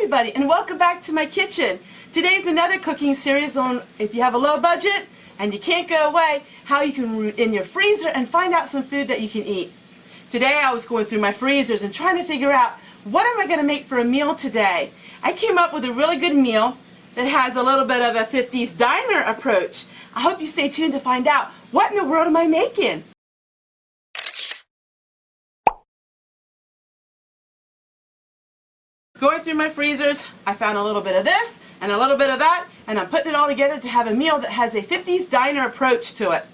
everybody, and welcome back to my kitchen. Today's another cooking series on if you have a low budget and you can't go away, how you can root in your freezer and find out some food that you can eat. Today I was going through my freezers and trying to figure out what am I going to make for a meal today. I came up with a really good meal that has a little bit of a 50s diner approach. I hope you stay tuned to find out what in the world am I making. Going through my freezers, I found a little bit of this and a little bit of that, and I'm putting it all together to have a meal that has a 50s diner approach to it.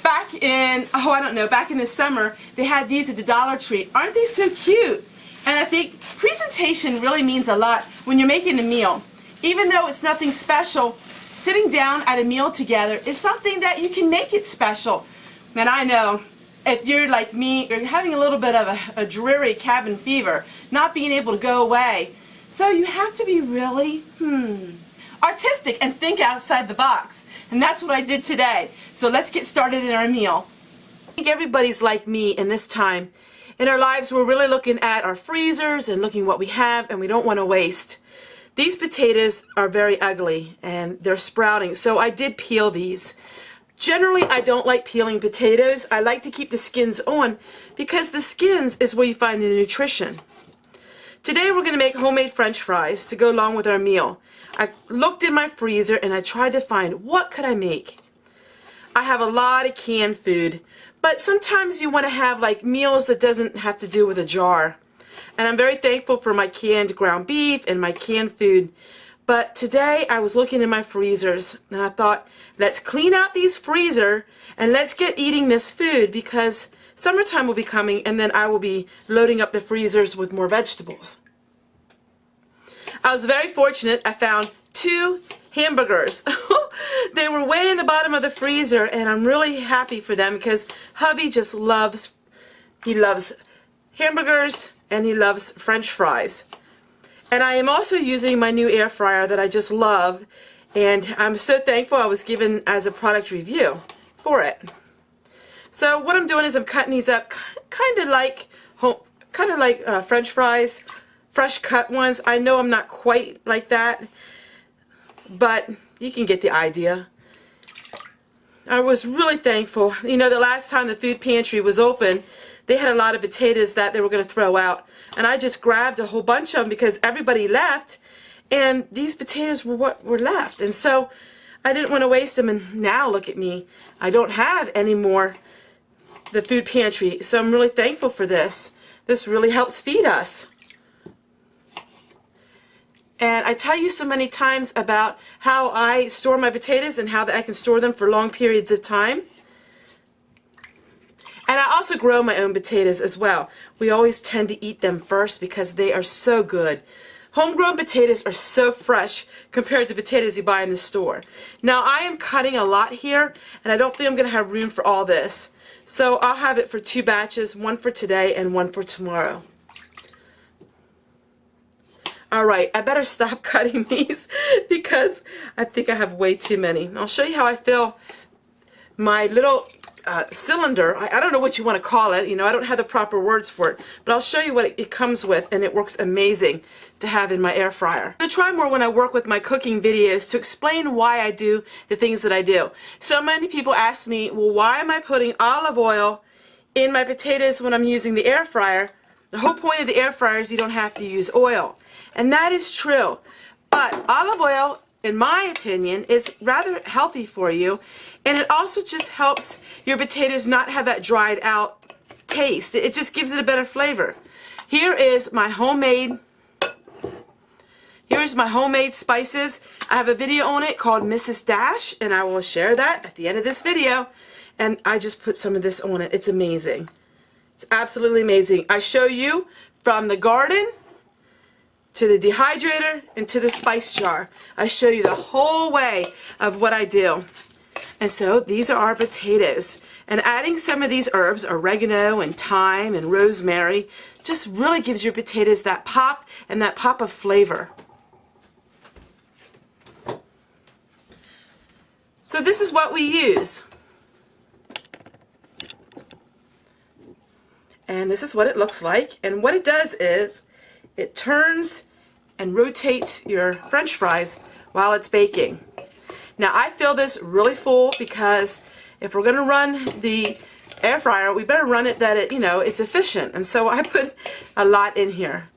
Back in, back in the summer, they had these at the Dollar Tree. Aren't they so cute? And I think presentation really means a lot when you're making a meal. Even though it's nothing special, sitting down at a meal together is something that you can make it special. And I know, if you're like me, you're having a little bit of a dreary cabin fever, not being able to go away. So you have to be really, artistic and think outside the box. And that's what I did today. So let's get started in our meal. I think everybody's like me in this time. In our lives, we're really looking at our freezers and looking what we have, and we don't want to waste. These potatoes are very ugly and they're sprouting, so I did peel these. Generally, I don't like peeling potatoes. I like to keep the skins on because the skins is where you find the nutrition. Today we're going to make homemade French fries to go along with our meal. I looked in my freezer and I tried to find what could I make. I have a lot of canned food, but sometimes you want to have like meals that doesn't have to do with a jar. And I'm very thankful for my canned ground beef and my canned food. But today I was looking in my freezers and I thought, let's clean out these freezer and let's get eating this food because summertime will be coming and then I will be loading up the freezers with more vegetables. I was very fortunate. I found 2 hamburgers. They were way in the bottom of the freezer and I'm really happy for them because hubby just loves hamburgers and he loves French fries. And I am also using my new air fryer that I just love, and I'm so thankful I was given as a product review for it. So what I'm doing is I'm cutting these up kind of like French fries, fresh cut ones. I know I'm not quite like that, but you can get the idea. I was really thankful. You know, the last time the food pantry was open, they had a lot of potatoes that they were going to throw out. And I just grabbed a whole bunch of them because everybody left. And these potatoes were what were left. And so I didn't want to waste them. And now look at me. I don't have any more the food pantry. So I'm really thankful for this. This really helps feed us. And I tell you so many times about how I store my potatoes and how that I can store them for long periods of time. And I also grow my own potatoes as well. We always tend to eat them first because they are so good. Homegrown potatoes are so fresh compared to potatoes you buy in the store. Now I am cutting a lot here and I don't think I'm going to have room for all this. So I'll have it for 2 batches, one for today and one for tomorrow. Alright, I better stop cutting these because I think I have way too many. I'll show you how I fill my little cylinder. I don't know what you want to call it. You know, I don't have the proper words for it, but I'll show you what it comes with, and it works amazing to have in my air fryer. I'm going to try more when I work with my cooking videos to explain why I do the things that I do. So many people ask me, well, why am I putting olive oil in my potatoes when I'm using the air fryer? The whole point of the air fryer is you don't have to use oil. And that is true. But olive oil, in my opinion, is rather healthy for you, and it also just helps your potatoes not have that dried out taste. It just gives it a better flavor. Here's my homemade spices. I have a video on it called Mrs. Dash, and I will share that at the end of this video. And I just put some of this on it. It's amazing. It's absolutely amazing. I show you from the garden to the dehydrator and to the spice jar. I show you the whole way of what I do. And so these are our potatoes. And adding some of these herbs, oregano and thyme and rosemary, just really gives your potatoes that pop and that pop of flavor. So this is what we use. And this is what it looks like. And what it does is it turns and rotate your French fries while it's baking. Now I fill this really full because if we're going to run the air fryer, we better run it that it's efficient. And so I put a lot in here.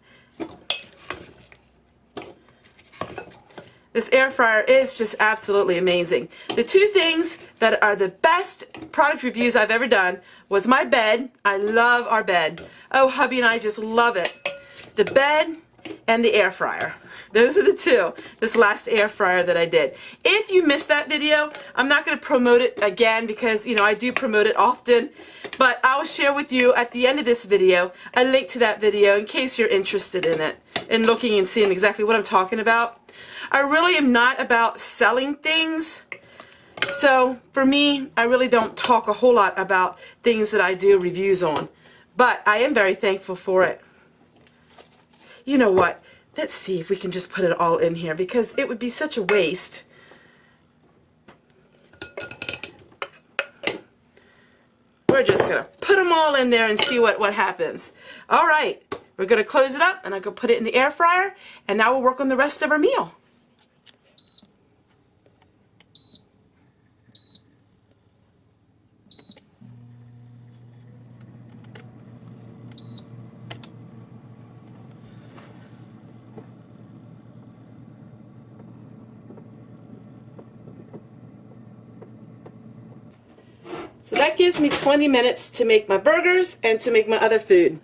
This air fryer is just absolutely amazing. The two things that are the best product reviews I've ever done was my bed. I love our bed. Oh, hubby and I just love it. The bed and the air fryer. Those are the two, this last air fryer that I did. If you missed that video, I'm not going to promote it again because, I do promote it often. But I'll share with you at the end of this video a link to that video in case you're interested in it and looking and seeing exactly what I'm talking about. I really am not about selling things. So for me, I really don't talk a whole lot about things that I do reviews on. But I am very thankful for it. You know what? Let's see if we can just put it all in here because it would be such a waste. We're just going to put them all in there and see what happens. All right. We're going to close it up and I'm going to put it in the air fryer and now we'll work on the rest of our meal. So that gives me 20 minutes to make my burgers and to make my other food.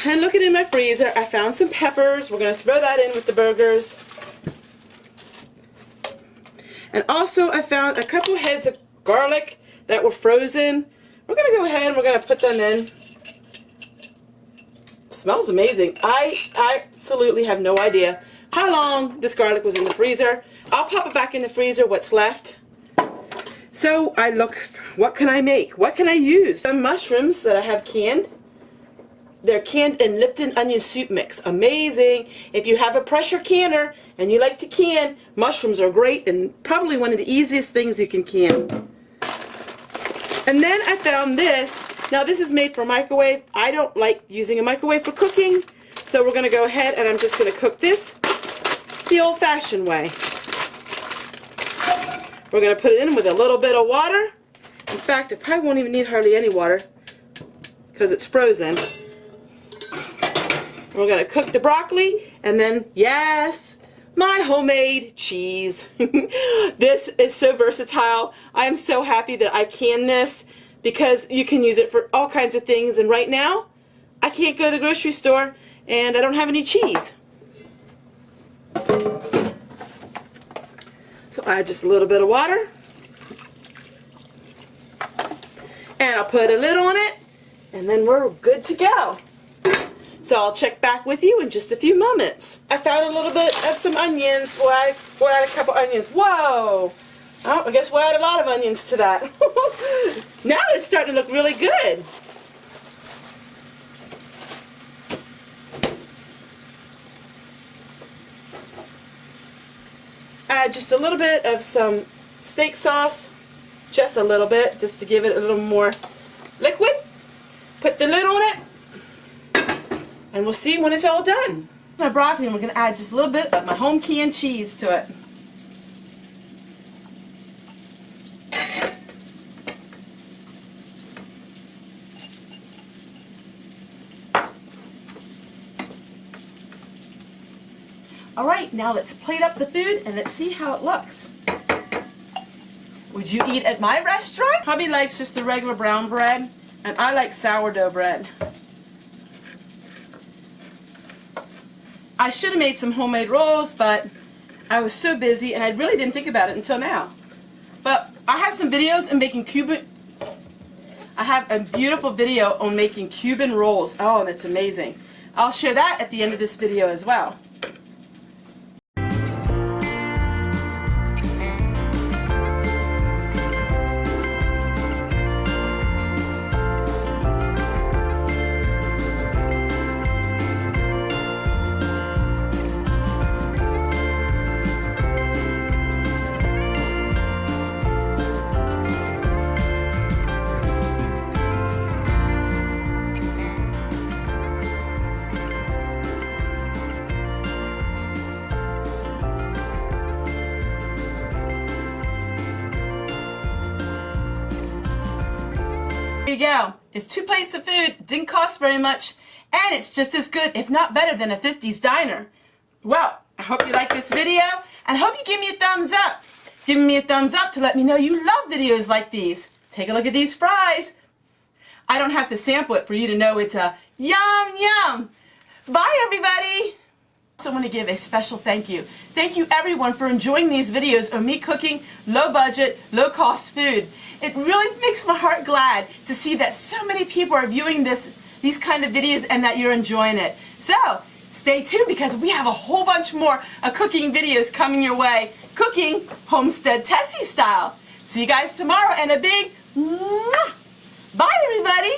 And looking in my freezer, I found some peppers. We're going to throw that in with the burgers. And also I found a couple heads of garlic that were frozen. We're going to go ahead and we're going to put them in. It smells amazing. I absolutely have no idea how long this garlic was in the freezer. I'll pop it back in the freezer, what's left. So I look, what can I make? What can I use? Some mushrooms that I have canned. They're canned in Lipton onion soup mix. Amazing. If you have a pressure canner and you like to can, mushrooms are great and probably one of the easiest things you can can. And then I found this. Now this is made for microwave. I don't like using a microwave for cooking. So we're going to go ahead and I'm just going to cook this the old-fashioned way. We're going to put it in with a little bit of water. In fact, it probably won't even need hardly any water because it's frozen. We're going to cook the broccoli and then, yes, my homemade cheese. This is so versatile. I am so happy that I can this because you can use it for all kinds of things. And right now, I can't go to the grocery store and I don't have any cheese. So I add just a little bit of water. And I'll put a lid on it. And then we're good to go. So I'll check back with you in just a few moments. I found a little bit of some onions. We'll add a couple onions. Whoa! Oh, I guess we'll add a lot of onions to that. Now it's starting to look really good. Add just a little bit of some steak sauce. Just a little bit, just to give it a little more liquid. Put the lid on it. And we'll see when it's all done. My broccoli, and we're going to add just a little bit of my home canned cheese to it. Alright, now let's plate up the food and let's see how it looks. Would you eat at my restaurant? Hubby likes just the regular brown bread, and I like sourdough bread. I should have made some homemade rolls, but I was so busy and I really didn't think about it until now. But I have some videos on making I have a beautiful video on making Cuban rolls. Oh, and it's amazing. I'll share that at the end of this video as well. you go. It's 2 plates of food, didn't cost very much, and it's just as good, if not better, than a 50s diner. Well, I hope you like this video, and I hope you give me a thumbs up. Give me a thumbs up to let me know you love videos like these. Take a look at these fries. I don't have to sample it for you to know it's a yum yum. Bye everybody. I also want to give a special thank you. Thank you everyone for enjoying these videos of me cooking low budget, low cost food. It really makes my heart glad to see that so many people are viewing these kind of videos and that you're enjoying it. So stay tuned because we have a whole bunch more cooking videos coming your way. Cooking Homestead Tessie style. See you guys tomorrow and a big mwah. Bye everybody.